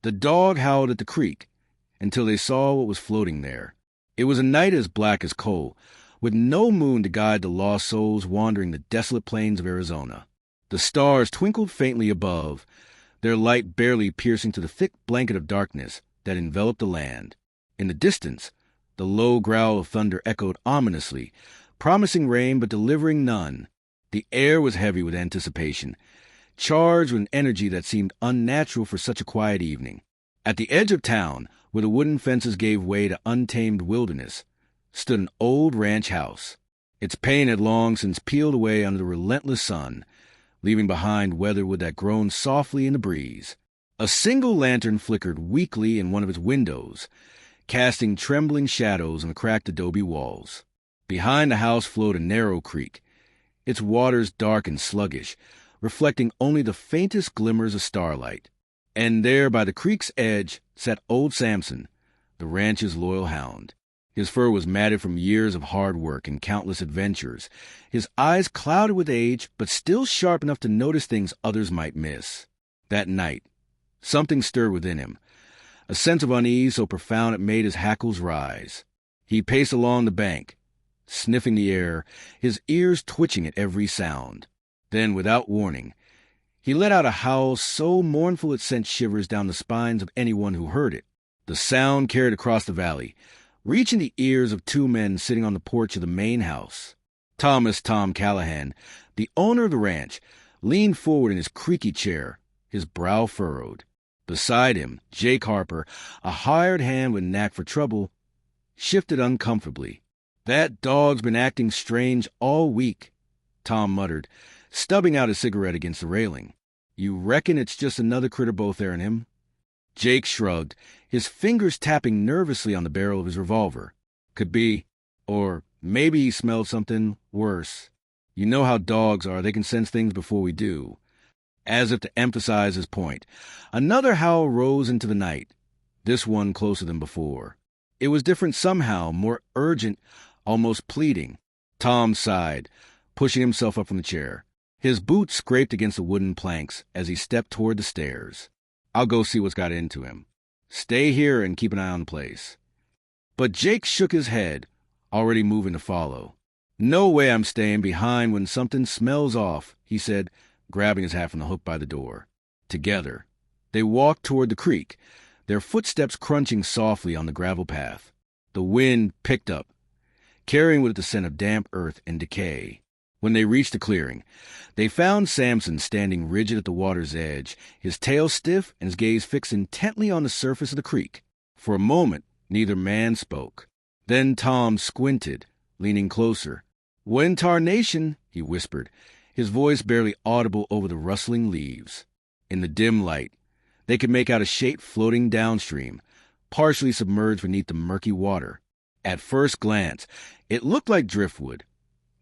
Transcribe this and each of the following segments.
The dog howled at the creek until they saw what was floating there. It was a night as black as coal, with no moon to guide the lost souls wandering the desolate plains of Arizona. The stars twinkled faintly above, their light barely piercing to the thick blanket of darkness that enveloped the land. In the distance, the low growl of thunder echoed ominously, promising rain but delivering none. The air was heavy with anticipation, charged with an energy that seemed unnatural for such a quiet evening. At the edge of town, where the wooden fences gave way to untamed wilderness, stood an old ranch house. Its paint had long since peeled away under the relentless sun, leaving behind weatherwood that groaned softly in the breeze. A single lantern flickered weakly in one of its windows, casting trembling shadows on the cracked adobe walls. Behind the house flowed a narrow creek, its waters dark and sluggish, reflecting only the faintest glimmers of starlight. And there by the creek's edge sat old Samson, the ranch's loyal hound. His fur was matted from years of hard work and countless adventures, his eyes clouded with age, but still sharp enough to notice things others might miss. That night, something stirred within him, a sense of unease so profound it made his hackles rise. He paced along the bank, sniffing the air, his ears twitching at every sound. Then, without warning, he let out a howl so mournful it sent shivers down the spines of anyone who heard it. The sound carried across the valley, reaching the ears of two men sitting on the porch of the main house. Thomas Tom Callahan, the owner of the ranch, leaned forward in his creaky chair, his brow furrowed. Beside him, Jake Harper, a hired hand with a knack for trouble, shifted uncomfortably. "That dog's been acting strange all week," Tom muttered, stubbing out his cigarette against the railing. "You reckon it's just another critter both there and him?" Jake shrugged, his fingers tapping nervously on the barrel of his revolver. "Could be. Or maybe he smelled something worse. You know how dogs are, they can sense things before we do." As if to emphasize his point, another howl rose into the night, this one closer than before. It was different somehow, more urgent, almost pleading. Tom sighed, pushing himself up from the chair. His boots scraped against the wooden planks as he stepped toward the stairs. "I'll go see what's got into him. Stay here and keep an eye on the place." But Jake shook his head, already moving to follow. "No way I'm staying behind when something smells off," he said, grabbing his hat from the hook by the door. Together, they walked toward the creek, their footsteps crunching softly on the gravel path. The wind picked up, carrying with it the scent of damp earth and decay. When they reached the clearing, they found Samson standing rigid at the water's edge, his tail stiff and his gaze fixed intently on the surface of the creek. For a moment, neither man spoke. Then Tom squinted, leaning closer. "What in tarnation?" he whispered, his voice barely audible over the rustling leaves. In the dim light, they could make out a shape floating downstream, partially submerged beneath the murky water. At first glance, it looked like driftwood,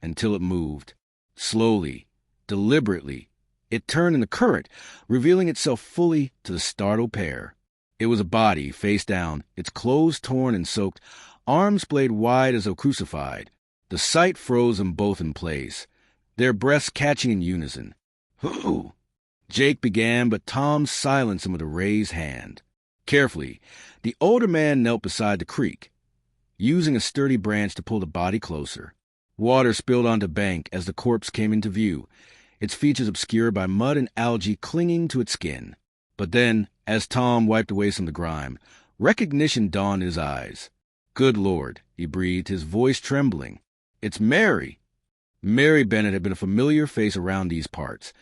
until it moved. Slowly, deliberately, it turned in the current, revealing itself fully to the startled pair. It was a body, face down, its clothes torn and soaked, arms splayed wide as though crucified. The sight froze them both in place, their breaths catching in unison. "Who?" Jake began, but Tom silenced him with a raised hand. Carefully, the older man knelt beside the creek, using a sturdy branch to pull the body closer. Water spilled onto the bank as the corpse came into view, its features obscured by mud and algae clinging to its skin. But then, as Tom wiped away some of the grime, recognition dawned in his eyes. "Good Lord," he breathed, his voice trembling. "It's Mary!" Mary Bennett had been a familiar face around these parts,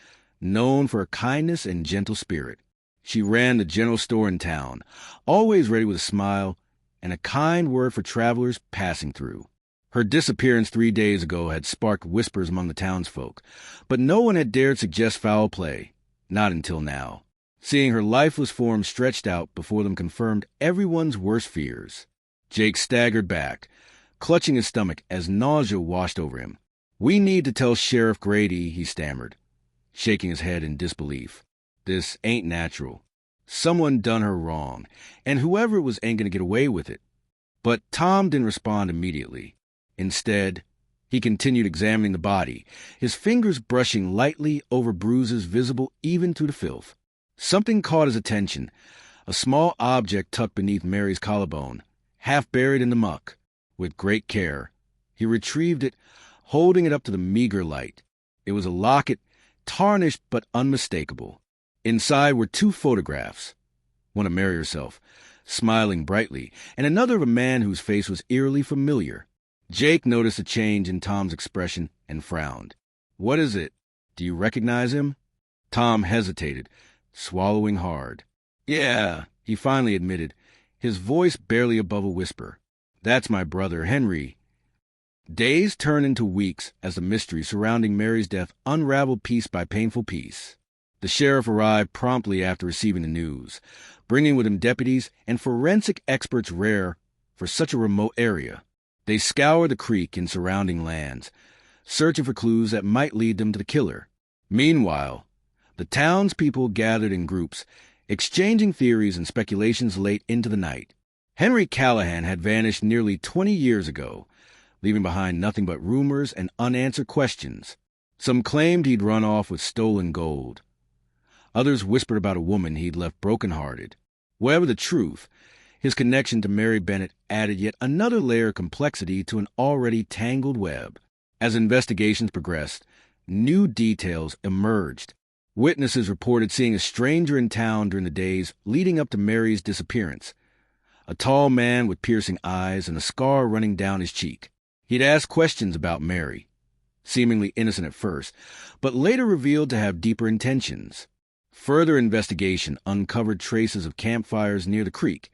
known for her kindness and gentle spirit. She ran the general store in town, always ready with a smile and a kind word for travelers passing through. Her disappearance 3 days ago had sparked whispers among the townsfolk, but no one had dared suggest foul play, not until now. Seeing her lifeless form stretched out before them confirmed everyone's worst fears. Jake staggered back, clutching his stomach as nausea washed over him. "We need to tell Sheriff Grady," he stammered, shaking his head in disbelief. "This ain't natural. Someone done her wrong, and whoever it was ain't gonna get away with it." But Tom didn't respond immediately. Instead, he continued examining the body, his fingers brushing lightly over bruises visible even through the filth. Something caught his attention, a small object tucked beneath Mary's collarbone, half buried in the muck. With great care, he retrieved it, holding it up to the meager light. It was a locket, tarnished but unmistakable. Inside were 2 photographs, one of Mary herself, smiling brightly, and another of a man whose face was eerily familiar. Jake noticed a change in Tom's expression and frowned. "What is it? Do you recognize him?" Tom hesitated, swallowing hard. "Yeah," he finally admitted, his voice barely above a whisper. "That's my brother, Henry." Days turned into weeks as the mystery surrounding Mary's death unraveled piece by painful piece. The sheriff arrived promptly after receiving the news, bringing with him deputies and forensic experts rare for such a remote area. They scoured the creek and surrounding lands, searching for clues that might lead them to the killer. Meanwhile, the townspeople gathered in groups, exchanging theories and speculations late into the night. Henry Callahan had vanished nearly 20 years ago, leaving behind nothing but rumors and unanswered questions. Some claimed he'd run off with stolen gold. Others whispered about a woman he'd left brokenhearted. Whatever the truth, his connection to Mary Bennett added yet another layer of complexity to an already tangled web. As investigations progressed, new details emerged. Witnesses reported seeing a stranger in town during the days leading up to Mary's disappearance. A tall man with piercing eyes and a scar running down his cheek. He'd asked questions about Mary, seemingly innocent at first, but later revealed to have deeper intentions. Further investigation uncovered traces of campfires near the creek,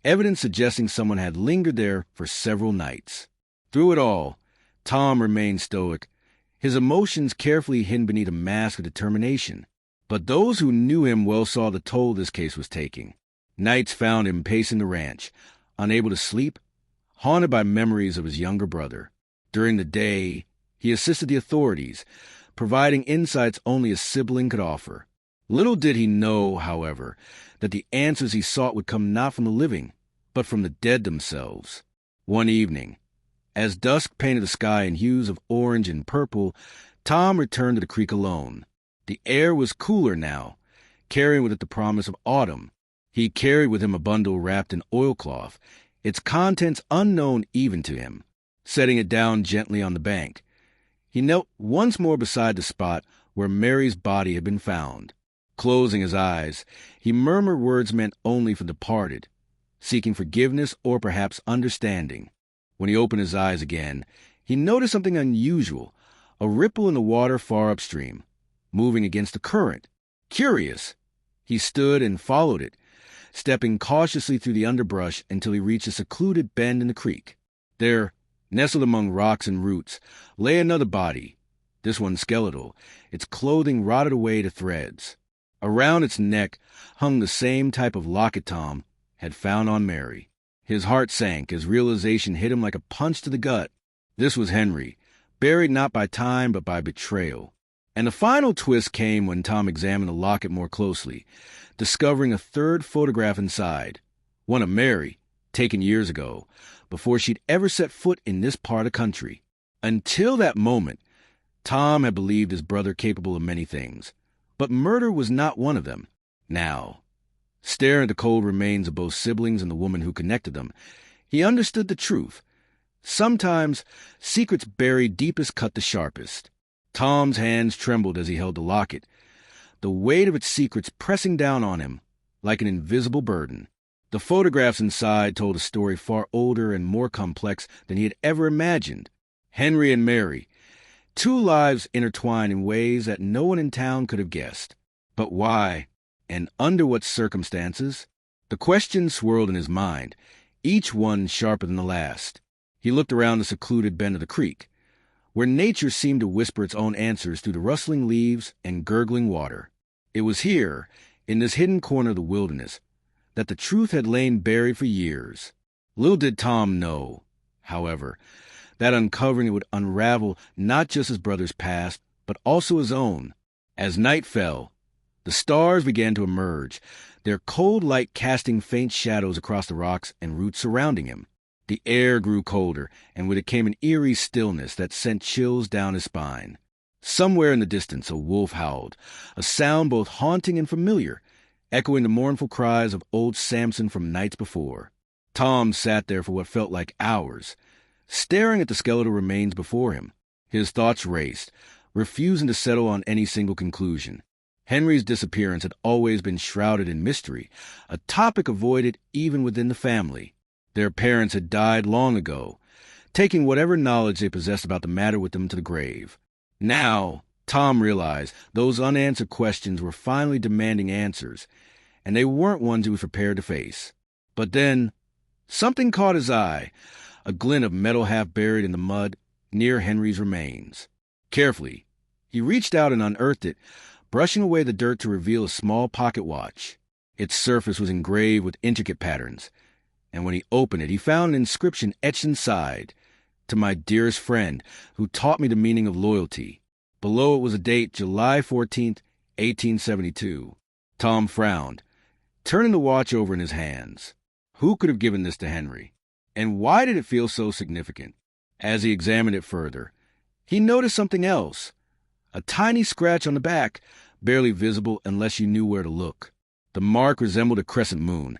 evidence suggesting someone had lingered there for several nights. Through it all, Tom remained stoic, his emotions carefully hidden beneath a mask of determination. But those who knew him well saw the toll this case was taking. Nights found him pacing the ranch, unable to sleep, haunted by memories of his younger brother. During the day, he assisted the authorities, providing insights only a sibling could offer. Little did he know, however, that the answers he sought would come not from the living, but from the dead themselves. One evening, as dusk painted the sky in hues of orange and purple, Tom returned to the creek alone. The air was cooler now, carrying with it the promise of autumn. He carried with him a bundle wrapped in oilcloth, its contents unknown even to him. Setting it down gently on the bank, he knelt once more beside the spot where Mary's body had been found. Closing his eyes, he murmured words meant only for the departed, seeking forgiveness or perhaps understanding. When he opened his eyes again, he noticed something unusual, a ripple in the water far upstream, moving against the current. Curious, he stood and followed it, stepping cautiously through the underbrush until he reached a secluded bend in the creek. There, nestled among rocks and roots, lay another body, this one skeletal, its clothing rotted away to threads. Around its neck hung the same type of locket Tom had found on Mary. His heart sank as realization hit him like a punch to the gut. This was Henry, buried not by time but by betrayal. And the final twist came when Tom examined the locket more closely, discovering a third photograph inside, one of Mary, taken years ago, before she'd ever set foot in this part of country. Until that moment, Tom had believed his brother capable of many things, but murder was not one of them. Now, staring at the cold remains of both siblings and the woman who connected them, he understood the truth. Sometimes, secrets buried deepest cut the sharpest. Tom's hands trembled as he held the locket, the weight of its secrets pressing down on him like an invisible burden. The photographs inside told a story far older and more complex than he had ever imagined. Henry and Mary, 2 lives intertwined in ways that no one in town could have guessed. But why, and under what circumstances? The questions swirled in his mind, each one sharper than the last. He looked around the secluded bend of the creek, where nature seemed to whisper its own answers through the rustling leaves and gurgling water. It was here, in this hidden corner of the wilderness, that the truth had lain buried for years. Little did Tom know, however, that uncovering it would unravel not just his brother's past, but also his own. As night fell, the stars began to emerge, their cold light casting faint shadows across the rocks and roots surrounding him. The air grew colder, and with it came an eerie stillness that sent chills down his spine. Somewhere in the distance a wolf howled, a sound both haunting and familiar, echoing the mournful cries of old Samson from nights before. Tom sat there for what felt like hours, staring at the skeletal remains before him. His thoughts raced, refusing to settle on any single conclusion. Henry's disappearance had always been shrouded in mystery, a topic avoided even within the family. Their parents had died long ago, taking whatever knowledge they possessed about the matter with them to the grave. Now, Tom realized those unanswered questions were finally demanding answers, and they weren't ones he was prepared to face. But then, something caught his eye, a glint of metal half buried in the mud near Henry's remains. Carefully, he reached out and unearthed it, brushing away the dirt to reveal a small pocket watch. Its surface was engraved with intricate patterns, and when he opened it, he found an inscription etched inside, "To my dearest friend, who taught me the meaning of loyalty." Below it was a date, July 14th, 1872. Tom frowned, turning the watch over in his hands. Who could have given this to Henry? And why did it feel so significant? As he examined it further, he noticed something else. A tiny scratch on the back, barely visible unless you knew where to look. The mark resembled a crescent moon,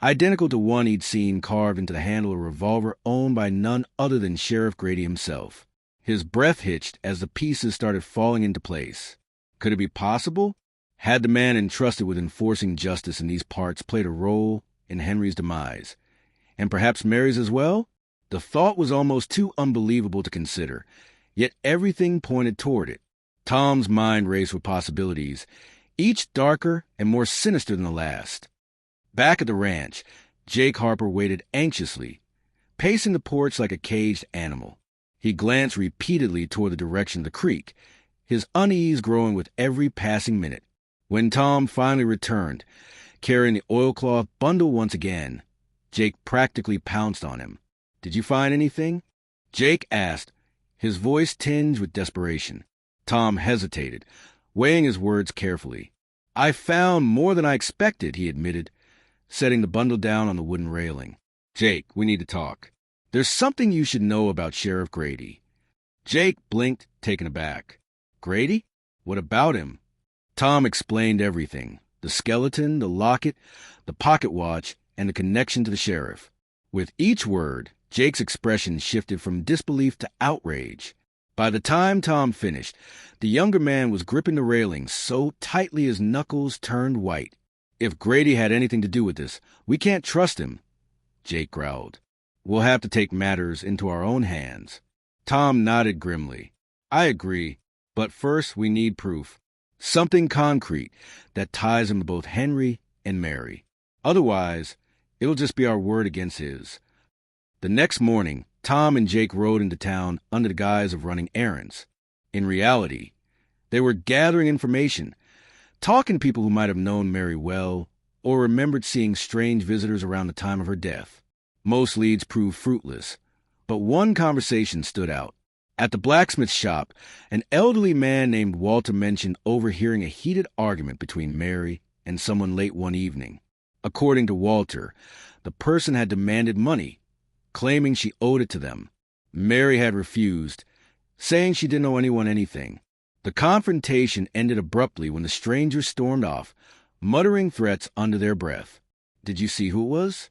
identical to one he'd seen carved into the handle of a revolver owned by none other than Sheriff Grady himself. His breath hitched as the pieces started falling into place. Could it be possible? Had the man entrusted with enforcing justice in these parts played a role in Henry's demise, and perhaps Mary's as well? The thought was almost too unbelievable to consider, yet everything pointed toward it. Tom's mind raced with possibilities, each darker and more sinister than the last. Back at the ranch, Jake Harper waited anxiously, pacing the porch like a caged animal. He glanced repeatedly toward the direction of the creek, his unease growing with every passing minute. When Tom finally returned, carrying the oilcloth bundle once again, Jake practically pounced on him. "Did you find anything?" Jake asked, his voice tinged with desperation. Tom hesitated, weighing his words carefully. "I found more than I expected," he admitted, setting the bundle down on the wooden railing. "Jake, we need to talk. There's something you should know about Sheriff Grady." Jake blinked, taken aback. "Grady? What about him?" Tom explained everything: the skeleton, the locket, the pocket watch, and the connection to the sheriff. With each word, Jake's expression shifted from disbelief to outrage. By the time Tom finished, the younger man was gripping the railing so tightly his knuckles turned white. "If Grady had anything to do with this, we can't trust him," Jake growled. "We'll have to take matters into our own hands." Tom nodded grimly. "I agree, but first we need proof. Something concrete that ties him to both Henry and Mary. Otherwise, it'll just be our word against his." The next morning, Tom and Jake rode into town under the guise of running errands. In reality, they were gathering information, talking to people who might have known Mary well or remembered seeing strange visitors around the time of her death. Most leads proved fruitless, but one conversation stood out. At the blacksmith shop, an elderly man named Walter mentioned overhearing a heated argument between Mary and someone late one evening. According to Walter, the person had demanded money, claiming she owed it to them. Mary had refused, saying she didn't owe anyone anything. The confrontation ended abruptly when the strangers stormed off, muttering threats under their breath. "Did you see who it was?"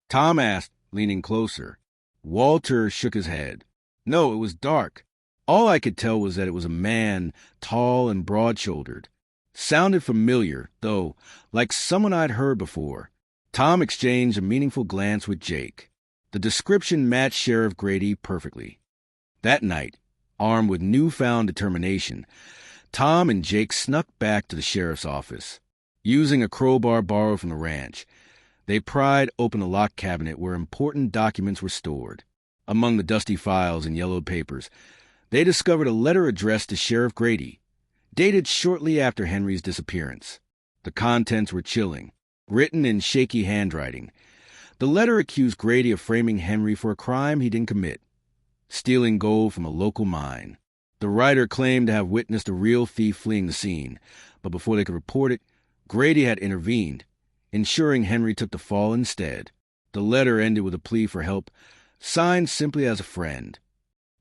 Tom asked, leaning closer. Walter shook his head. "No, it was dark. All I could tell was that it was a man, tall and broad-shouldered. Sounded familiar, though, like someone I'd heard before." Tom exchanged a meaningful glance with Jake. The description matched Sheriff Grady perfectly. That night, armed with newfound determination, Tom and Jake snuck back to the sheriff's office. Using a crowbar borrowed from the ranch, they pried open a locked cabinet where important documents were stored. Among the dusty files and yellowed papers, they discovered a letter addressed to Sheriff Grady, dated shortly after Henry's disappearance. The contents were chilling, written in shaky handwriting. The letter accused Grady of framing Henry for a crime he didn't commit, stealing gold from a local mine. The writer claimed to have witnessed a real thief fleeing the scene, but before they could report it, Grady had intervened, ensuring Henry took the fall instead. The letter ended with a plea for help, signed simply as a friend.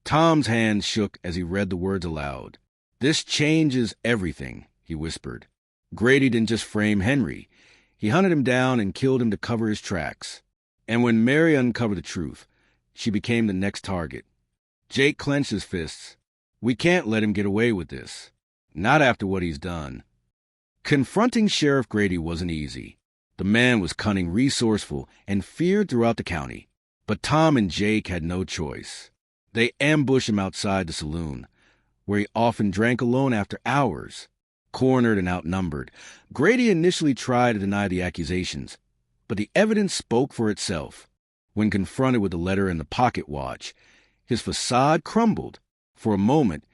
Tom's hand shook as he read the words aloud. "This changes everything," he whispered. Grady didn't just frame Henry. He hunted him down and killed him to cover his tracks. And when Mary uncovered the truth, she became the next target. Jake clenched his fists. We can't let him get away with this. Not after what he's done. Confronting Sheriff Grady wasn't easy. The man was cunning, resourceful, and feared throughout the county. But Tom and Jake had no choice. They ambushed him outside the saloon, where he often drank alone after hours. Cornered and outnumbered, Grady initially tried to deny the accusations, but the evidence spoke for itself. When confronted with the letter and the pocket watch, his facade crumbled. For a moment,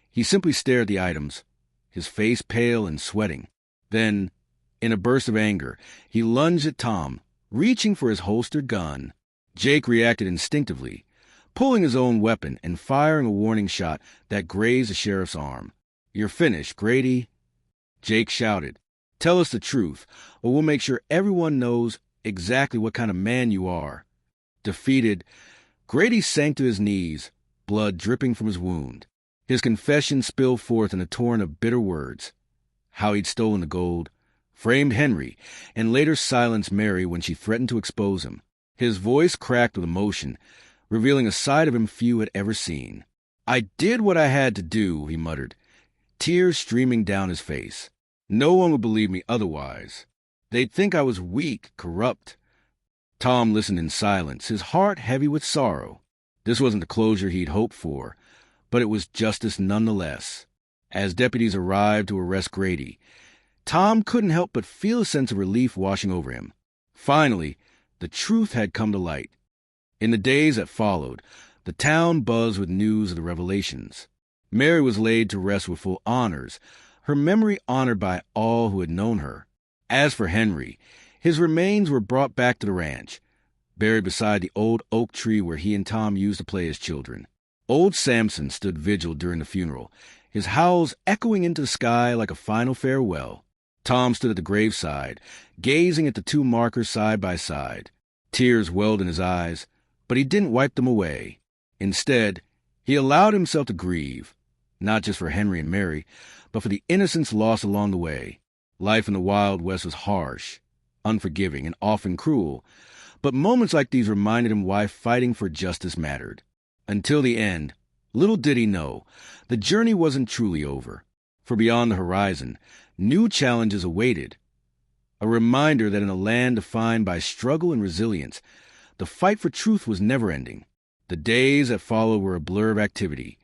he simply stared at the items, his face pale and sweating. Then, in a burst of anger, he lunged at Tom, reaching for his holstered gun. Jake reacted instinctively, pulling his own weapon and firing a warning shot that grazed the sheriff's arm. "You're finished, Grady," Jake shouted. "Tell us the truth, or we'll make sure everyone knows exactly what kind of man you are." Defeated, Grady sank to his knees, blood dripping from his wound. His confession spilled forth in a torrent of bitter words. How he'd stolen the gold, framed Henry, and later silenced Mary when she threatened to expose him. His voice cracked with emotion, revealing a side of him few had ever seen. "I did what I had to do," he muttered, tears streaming down his face. "No one would believe me otherwise. They'd think I was weak, corrupt." Tom listened in silence, his heart heavy with sorrow. This wasn't the closure he'd hoped for, but it was justice nonetheless. As deputies arrived to arrest Grady, Tom couldn't help but feel a sense of relief washing over him. Finally, the truth had come to light. In the days that followed, the town buzzed with news of the revelations. Mary was laid to rest with full honors, her memory honored by all who had known her. As for Henry, his remains were brought back to the ranch, buried beside the old oak tree where he and Tom used to play as children. Old Samson stood vigil during the funeral, his howls echoing into the sky like a final farewell. Tom stood at the graveside, gazing at the two markers side by side. Tears welled in his eyes, but he didn't wipe them away. Instead, he allowed himself to grieve, not just for Henry and Mary, but for the innocents lost along the way. Life in the Wild West was harsh, unforgiving, and often cruel, but moments like these reminded him why fighting for justice mattered. Until the end, little did he know, the journey wasn't truly over, for beyond the horizon, new challenges awaited. A reminder that in a land defined by struggle and resilience, the fight for truth was never-ending. The days that followed were a blur of activity,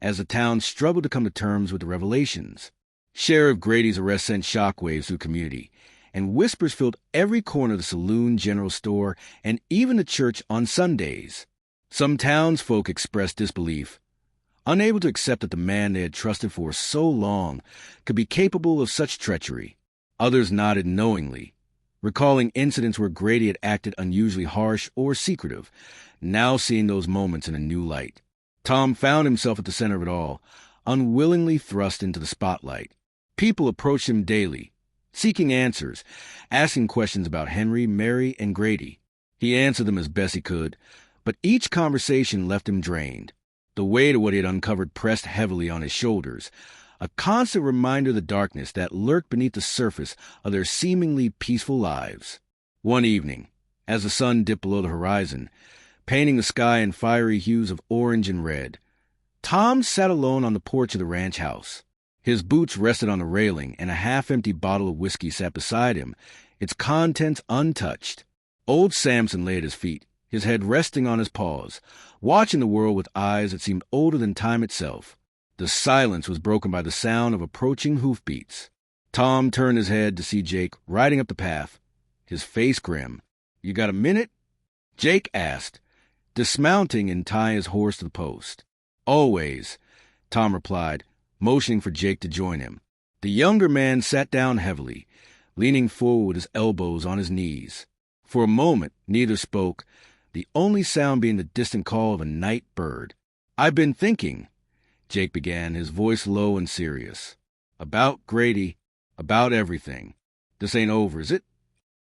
as the town struggled to come to terms with the revelations. Sheriff Grady's arrest sent shockwaves through the community, and whispers filled every corner of the saloon, general store, and even the church on Sundays. Some townsfolk expressed disbelief, unable to accept that the man they had trusted for so long could be capable of such treachery. Others nodded knowingly, recalling incidents where Grady had acted unusually harsh or secretive, now seeing those moments in a new light. Tom found himself at the center of it all, unwillingly thrust into the spotlight. People approached him daily, seeking answers, asking questions about Henry, Mary, and Grady. He answered them as best he could, but each conversation left him drained. The weight of what he had uncovered pressed heavily on his shoulders, a constant reminder of the darkness that lurked beneath the surface of their seemingly peaceful lives. One evening, as the sun dipped below the horizon, painting the sky in fiery hues of orange and red, Tom sat alone on the porch of the ranch house. His boots rested on the railing, and a half-empty bottle of whiskey sat beside him, its contents untouched. Old Samson lay at his feet, his head resting on his paws, watching the world with eyes that seemed older than time itself. The silence was broken by the sound of approaching hoofbeats. Tom turned his head to see Jake riding up the path, his face grim. "You got a minute?" Jake asked, dismounting and tying his horse to the post. "Always," Tom replied, motioning for Jake to join him. The younger man sat down heavily, leaning forward with his elbows on his knees. For a moment, neither spoke, the only sound being the distant call of a night bird. "I've been thinking," Jake began, his voice low and serious. "About Grady, about everything. This ain't over, is it?"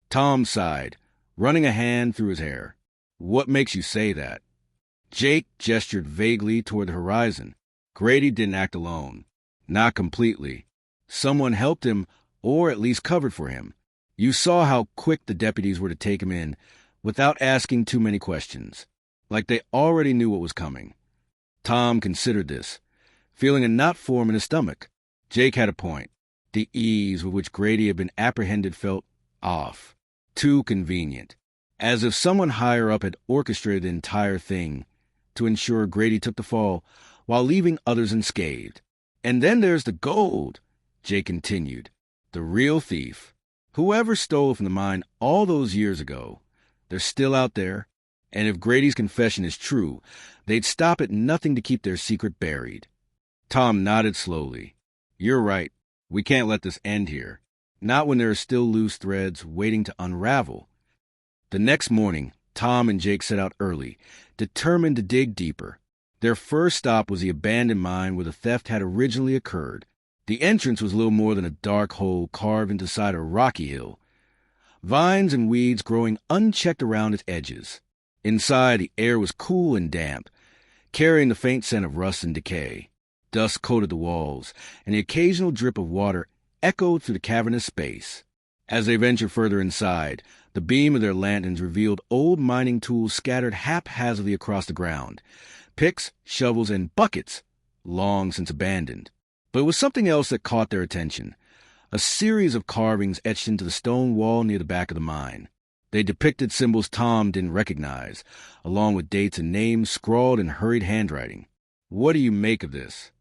Tom sighed, running a hand through his hair. "What makes you say that?" Jake gestured vaguely toward the horizon. "Grady didn't act alone. Not completely. Someone helped him or at least covered for him. You saw how quick the deputies were to take him in without asking too many questions, like they already knew what was coming. Tom considered this, feeling a knot form in his stomach. Jake had a point. The ease with which Grady had been apprehended felt off, too convenient, as if someone higher up had orchestrated the entire thing to ensure Grady took the fall while leaving others unscathed. And then there's the gold, Jake continued. The real thief. Whoever stole from the mine all those years ago, they're still out there, and if Grady's confession is true, they'd stop at nothing to keep their secret buried. Tom nodded slowly. You're right. We can't let this end here. Not when there are still loose threads waiting to unravel. The next morning, Tom and Jake set out early, determined to dig deeper. Their first stop was the abandoned mine where the theft had originally occurred. The entrance was little more than a dark hole carved into the side of a rocky hill, vines and weeds growing unchecked around its edges. Inside, the air was cool and damp, carrying the faint scent of rust and decay. Dust coated the walls, and the occasional drip of water echoed through the cavernous space. As they ventured further inside, the beam of their lanterns revealed old mining tools scattered haphazardly across the ground. Picks, shovels, and buckets, long since abandoned. But it was something else that caught their attention. A series of carvings etched into the stone wall near the back of the mine. They depicted symbols Tom didn't recognize, along with dates and names scrawled in hurried handwriting. What do you make of this?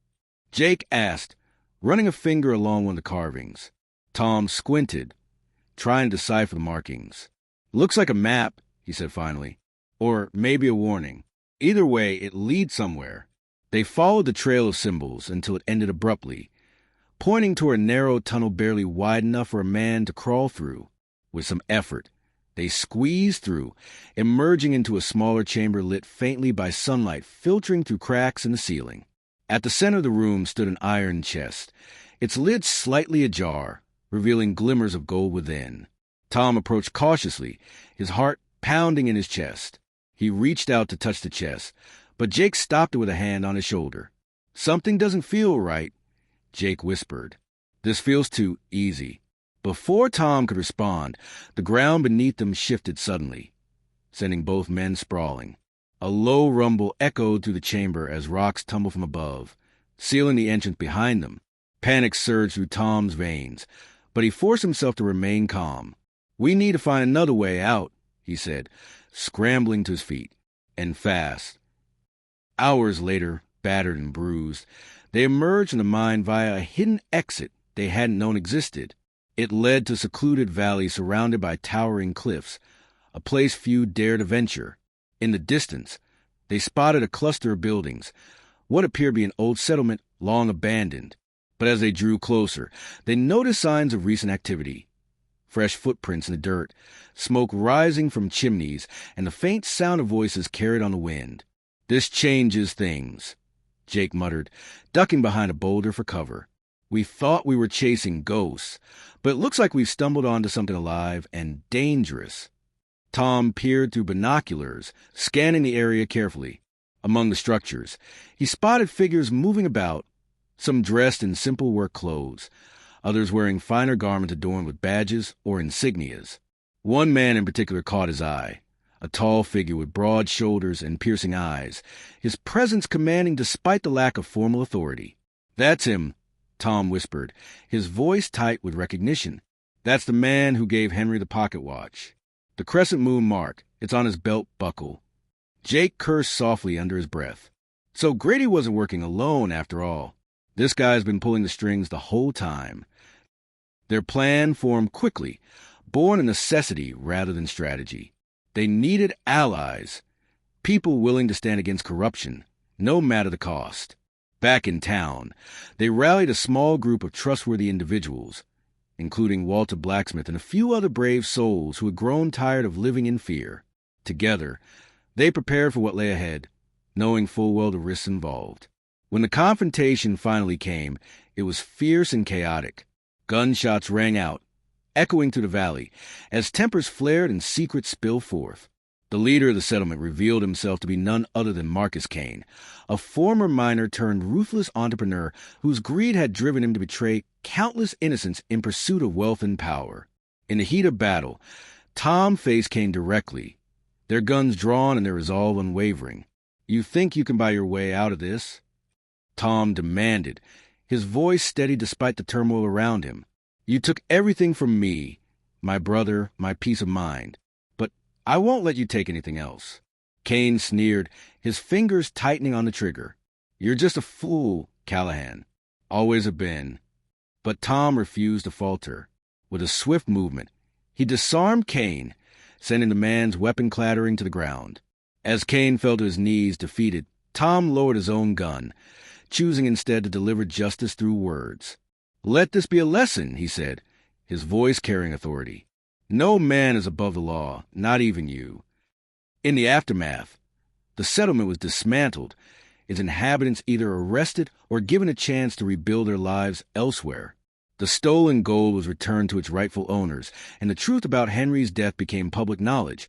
Jake asked, running a finger along one of the carvings. Tom squinted, trying to decipher the markings. Looks like a map, he said finally. Or maybe a warning. Either way, it leads somewhere. They followed the trail of symbols until it ended abruptly, pointing toward a narrow tunnel barely wide enough for a man to crawl through. With some effort, they squeezed through, emerging into a smaller chamber lit faintly by sunlight filtering through cracks in the ceiling. At the center of the room stood an iron chest, its lid slightly ajar, revealing glimmers of gold within. Tom approached cautiously, his heart pounding in his chest. He reached out to touch the chest, but Jake stopped it with a hand on his shoulder. Something doesn't feel right, Jake whispered. This feels too easy. Before Tom could respond, the ground beneath them shifted suddenly, sending both men sprawling. A low rumble echoed through the chamber as rocks tumbled from above, sealing the entrance behind them. Panic surged through Tom's veins, but he forced himself to remain calm. We need to find another way out, he said, scrambling to his feet, and fast. Hours later, battered and bruised, they emerged from the mine via a hidden exit they hadn't known existed. It led to a secluded valley surrounded by towering cliffs, a place few dared to venture. In the distance, they spotted a cluster of buildings, what appeared to be an old settlement long abandoned. But as they drew closer, they noticed signs of recent activity. Fresh footprints in the dirt, smoke rising from chimneys, and the faint sound of voices carried on the wind. This changes things, Jake muttered, ducking behind a boulder for cover. We thought we were chasing ghosts, but it looks like we've stumbled onto something alive and dangerous. Tom peered through binoculars, scanning the area carefully. Among the structures, he spotted figures moving about, some dressed in simple work clothes, others wearing finer garments adorned with badges or insignias. One man in particular caught his eye, a tall figure with broad shoulders and piercing eyes, his presence commanding despite the lack of formal authority. That's him, Tom whispered, his voice tight with recognition. That's the man who gave Henry the pocket watch. The crescent moon mark, it's on his belt buckle. Jake cursed softly under his breath. So Grady wasn't working alone after all. This guy's been pulling the strings the whole time. Their plan formed quickly, born of necessity rather than strategy. They needed allies, people willing to stand against corruption, no matter the cost. Back in town, they rallied a small group of trustworthy individuals, including Walter Blacksmith and a few other brave souls who had grown tired of living in fear. Together, they prepared for what lay ahead, knowing full well the risks involved. When the confrontation finally came, it was fierce and chaotic. Gunshots rang out, echoing through the valley, as tempers flared and secrets spilled forth. The leader of the settlement revealed himself to be none other than Marcus Kane, a former miner turned ruthless entrepreneur whose greed had driven him to betray countless innocents in pursuit of wealth and power. In the heat of battle, Tom faced Kane directly, their guns drawn and their resolve unwavering. "You think you can buy your way out of this?" Tom demanded, his voice steady despite the turmoil around him. "You took everything from me, my brother, my peace of mind. But I won't let you take anything else." Kane sneered, his fingers tightening on the trigger. "You're just a fool, Callahan. Always have been." But Tom refused to falter. With a swift movement, he disarmed Kane, sending the man's weapon clattering to the ground. As Kane fell to his knees, defeated, Tom lowered his own gun, choosing instead to deliver justice through words. "Let this be a lesson," he said, his voice carrying authority. "No man is above the law, not even you." In the aftermath, the settlement was dismantled, its inhabitants either arrested or given a chance to rebuild their lives elsewhere. The stolen gold was returned to its rightful owners, and the truth about Henry's death became public knowledge,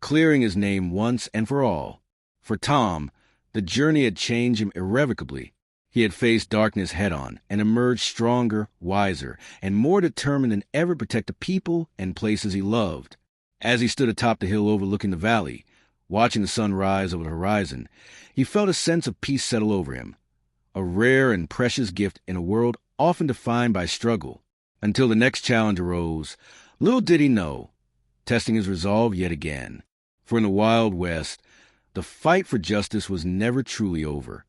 clearing his name once and for all. For Tom, the journey had changed him irrevocably. He had faced darkness head-on and emerged stronger, wiser, and more determined than ever to protect the people and places he loved. As he stood atop the hill overlooking the valley, watching the sun rise over the horizon, he felt a sense of peace settle over him, a rare and precious gift in a world often defined by struggle. Until the next challenge arose, little did he know, testing his resolve yet again. For in the Wild West, the fight for justice was never truly over.